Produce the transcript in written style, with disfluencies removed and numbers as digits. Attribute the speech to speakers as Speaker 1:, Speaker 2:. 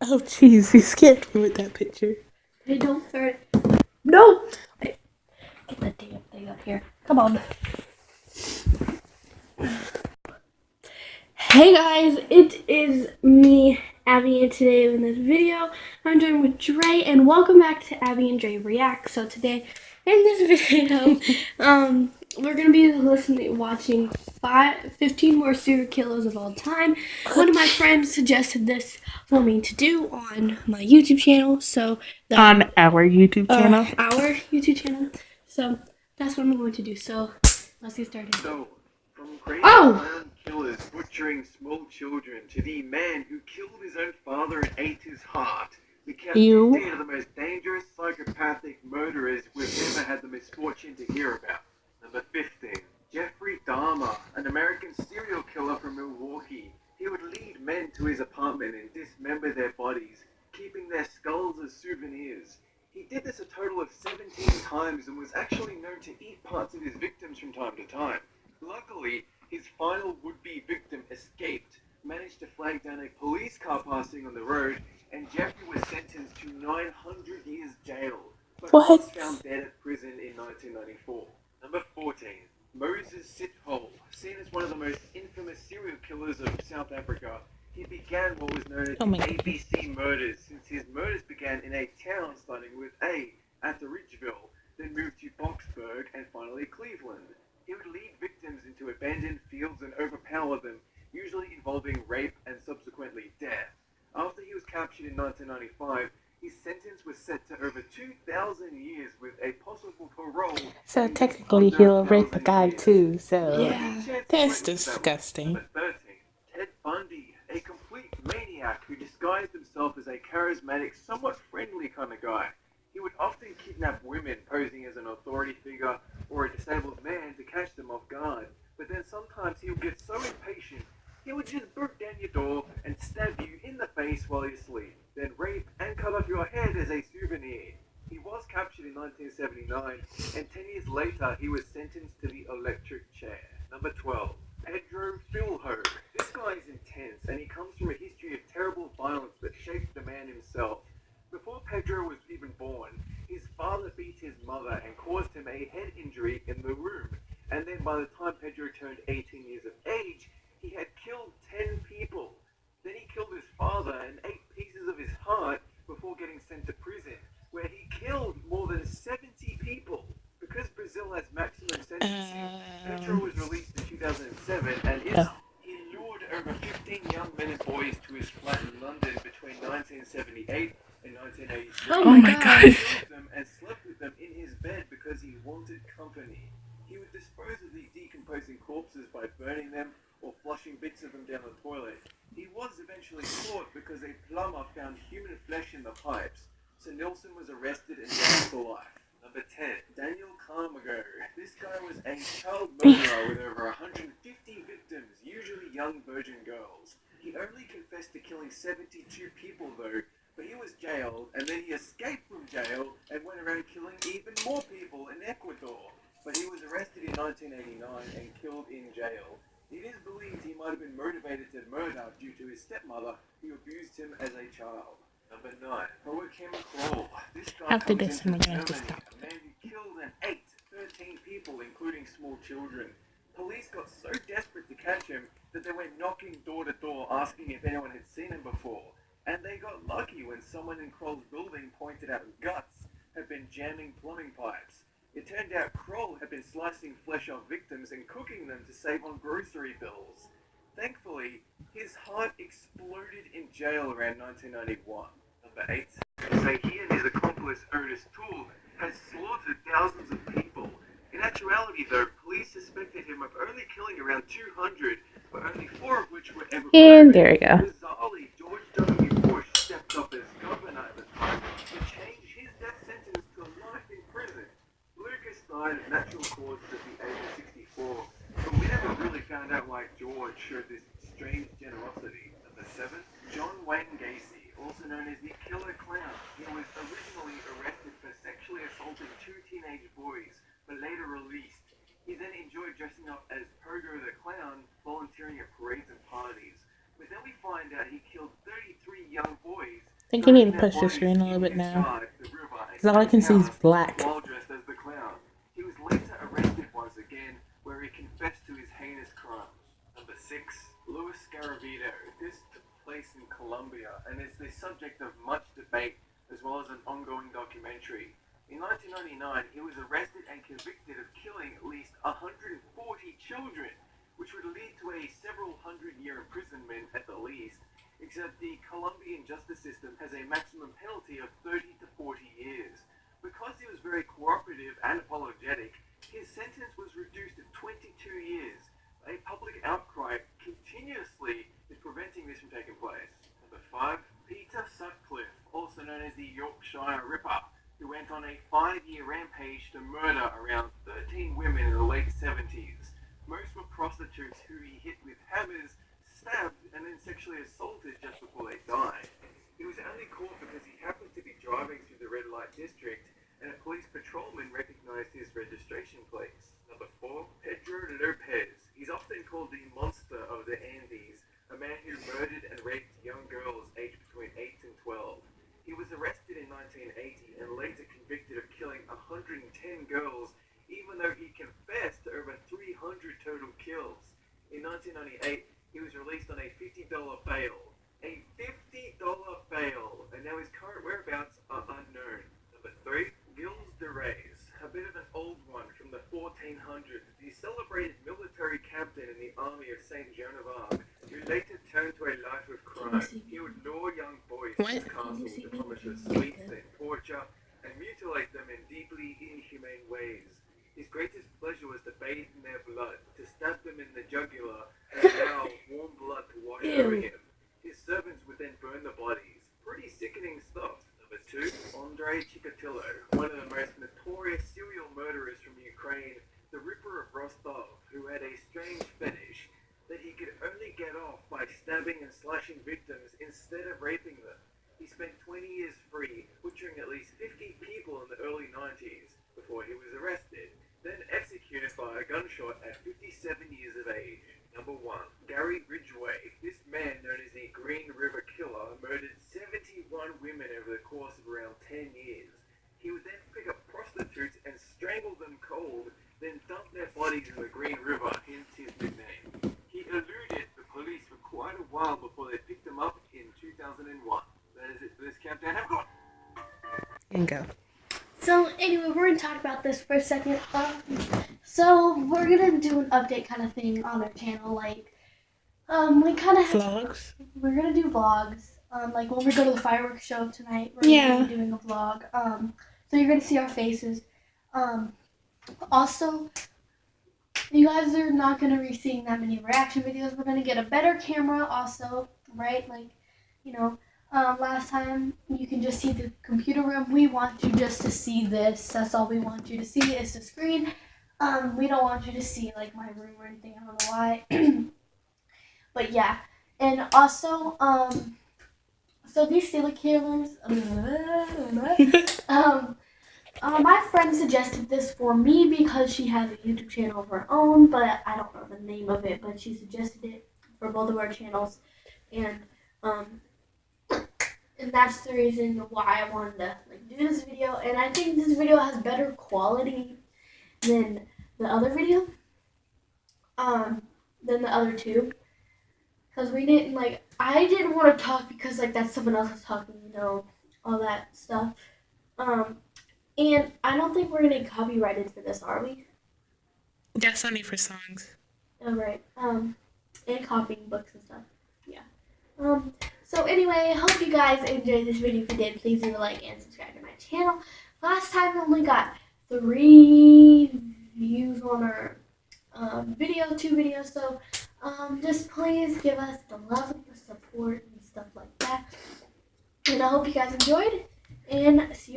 Speaker 1: Oh, jeez, you scared me with that picture.
Speaker 2: Hey, don't start it. No! Hey, get that damn thing up here. Come on. Hey guys, it is me, Abby, and today in this video, I'm joined with Dre, and welcome back to Abby and Dre React. So today, in this video, we're gonna be watching 15 more serial killers of all time. One of my friends suggested this for me to do on my YouTube channel, so
Speaker 1: On our YouTube channel.
Speaker 2: our YouTube channel. So that's what I'm going to do. So let's get started.
Speaker 3: So, from crazy
Speaker 2: Oh!
Speaker 3: clown killers butchering small children to the man who killed his own father and ate his heart, we count 15 of the most dangerous psychopathic murderers we've ever had the misfortune to hear about. Number 15. Jeffrey Dahmer, an American serial killer from Milwaukee. He would lead men to his apartment and dismember their bodies, keeping their skulls as souvenirs. He did this a total of 17 times and was actually known to eat parts of his victims from time to time. Luckily, his final would-be victim escaped, managed to flag down a police car passing on the road, and Jeffrey was sentenced to 900 years jail, but
Speaker 1: What?
Speaker 3: was found dead at prison in 1994. Number 14. Moses Sithole, seen as one of the most infamous serial killers of South Africa. He began what was known as the ABC murders, since his murders began in a town starting with A, Atteridgeville, then moved to Boksburg, and finally Cleveland. He would lead victims into abandoned fields and overpower them, usually involving rape and subsequently death. After he was captured in 1995, his sentence was set to over 2,000 years with a possible parole.
Speaker 1: So
Speaker 3: in just
Speaker 1: technically
Speaker 3: under
Speaker 1: he'll rape a
Speaker 3: 1,000
Speaker 1: guy
Speaker 3: years.
Speaker 1: too, so
Speaker 2: Yeah.
Speaker 1: that's
Speaker 3: Number
Speaker 1: disgusting.
Speaker 3: 13. Ted Bundy, a complete maniac who disguised himself as a charismatic, somewhat friendly kind of guy. He would often kidnap women posing as an authority figure or a disabled man to catch them off guard. But then sometimes he would get so impatient, he would just break down your door and stab you in the face while you sleep, then rape and cut off your head as a souvenir. He was captured in 1979, and 10 years later he was sentenced to the electric chair. Number 12. Pedro Filho. This guy is intense, and he comes from a history of terrible violence that shaped the man himself. Before Pedro was even born, his father beat his mother and caused him a head injury in the womb. And then by the time Pedro turned 18 years of age, he had killed 10 people. Then he killed his father and ate pieces of his heart before getting sent to prison, where he killed more than 70 people. Because Brazil has maximum sentencing, Pedro was released in 2007, and he lured over 15 young men and boys to his flat in London between 1978 and 1983.
Speaker 2: Oh my God.
Speaker 3: He killed them and slept with them in his bed because he wanted company. He would dispose of these decomposing corpses by burning them or flushing bits of them down the toilet. He was eventually caught because a plumber found human flesh in the pipes, so Nilsson was arrested and jailed for life. Number 10. Daniel Carmago. This guy was a child murderer with over 150 victims, usually young virgin girls. He only confessed to killing 72 people though, but he was jailed, and then he escaped from jail and went around killing even more people in Ecuador. But he was arrested in 1989 and killed in jail. It is believed he might have been motivated to murder due to his stepmother, who abused him as a child. Number 9. Joachim Kroll. This guy
Speaker 1: After
Speaker 3: comes
Speaker 1: this,
Speaker 3: in
Speaker 1: I'm
Speaker 3: from
Speaker 1: going to
Speaker 3: Germany,
Speaker 1: stop.
Speaker 3: a man who killed and ate 13 people, including small children. Police got so desperate to catch him that they went knocking door to door asking if anyone had seen him before. And they got lucky when someone in Kroll's building pointed out Guts had been jamming plumbing pipes. It turned out Kroll had been slicing flesh off victims and cooking them to save on grocery bills. Thankfully, his heart exploded in jail around 1991. Number 8. Say he and his accomplice Ernest Toole has slaughtered thousands of people. In actuality, though, police suspected him of only killing around 200, but only 4 of which were ever
Speaker 1: And
Speaker 3: proven.
Speaker 1: there we go.
Speaker 3: Bizarrely, George W. Bush stepped up as governor at the time to change his death sentence to life in prison. Lucas died of natural causes at the age of 64, but we never really found out why George showed this strange generosity. Number 7. John Wayne Gacy, also known as the Killer Clown. He was originally arrested for sexually assaulting 2 teenage boys, but later released. He then enjoyed dressing up as Pogo the Clown, volunteering at parades and parties. But then we find out he killed
Speaker 1: think you need to
Speaker 3: Finding
Speaker 1: push
Speaker 3: their
Speaker 1: the screen a little
Speaker 3: bodies
Speaker 1: bit now.
Speaker 3: inside the river and
Speaker 1: 'Cause all I can see is
Speaker 3: housed
Speaker 1: black.
Speaker 3: while dressed as the clown. He was later arrested once again, where he confessed to his heinous crimes. Number 6, Louis Garavito. This took place in Colombia and is the subject of much debate as well as an ongoing documentary. In 1999, he was arrested and convicted of killing at least 140 children, which would lead to a several hundred-year imprisonment at the least, except the Colombian justice system has a maximum penalty of 30 to 40 years. Because he was very cooperative and apologetic, his sentence was reduced to 22 years. A public outcry continuously is preventing this from taking place. Number 5, Peter Sutcliffe, also known as the Yorkshire Ripper, who went on a 5-year rampage to murder around 13 women in the late 70s. Most were prostitutes who he hit with hammers, stabbed, and then sexually assaulted just before they died. He was only caught because he happened to be driving through the red light district and a police patrolman recognized his registration plates. Number 4, Pedro Lopez. He's often called the monster of the Andes, a man who murdered and raped young girls aged between 8 and 12. He was arrested in 1980 and later convicted of killing 110 girls, even though he confessed to over 300 total kills. In 1998, he was released on a $50 bail. A $50 bail, and now his current whereabouts are unknown. Number 3, Gilles de Rais, a bit of an old one from the 1400s, the celebrated military captain in the army of Saint Joan of Arc, who later turned to a life of crime. He would lure young boys to his castle to promise them sweets and torture, and mutilate them in deeply inhumane ways. His greatest pleasure was to bathe in their blood, to stab them in the jugular, and allow warm blood to wash over him. His servants would then burn the bodies. Pretty sickening stuff. Number 2, Andrei Chikatilo, one of the most notorious serial murderers from Ukraine, the Ripper of Rostov, who had a strange fetish that he could only get off by stabbing and slashing victims instead of raping them. He spent 20 years free, butchering at least 50 people in the early 90s before he was arrested, then executed by a gunshot at 57 years of age. Number 1, Gary Ridgway. This man, known as the Green River Killer, murdered 71 women over the course of around 10 years. He would then pick up prostitutes and strangle them cold, then dump their bodies in the Green River, hence his nickname. He eluded the police for quite a while before they picked him up in 2001. That is it for this countdown. Have a good one!
Speaker 1: And go.
Speaker 2: So anyway, we're gonna talk about this for a second. So we're gonna do an update kind of thing on our channel, like we kind of
Speaker 1: Vlogs.
Speaker 2: we're gonna do vlogs. Like when we go to the fireworks show tonight, we're gonna be doing a vlog. So you're gonna see our faces. Also, you guys are not gonna be seeing that many reaction videos. We're gonna get a better camera, also, right? Like, you know. Last time you can just see the computer room. We want you just to see this. That's all we want you to see is the screen. We don't want you to see like my room or anything. I don't know why. But yeah. And also, so these serial killers, my friend suggested this for me because she has a YouTube channel of her own, but I don't know the name of it, but she suggested it for both of our channels. And that's the reason why I wanted to do this video. And I think this video has better quality than the other video, than the other two. Because we didn't I didn't want to talk because that's someone else was talking, all that stuff. And I don't think we're gonna get copyrighted for this, are we?
Speaker 1: That's only for songs.
Speaker 2: Oh right. And copying books and stuff. Yeah. So anyway, hope you guys enjoyed this video. If you did, please leave a like and subscribe to my channel. Last time we only got 3 views on our video, 2 videos. So just please give us the love, the support, and stuff like that. And I hope you guys enjoyed. And see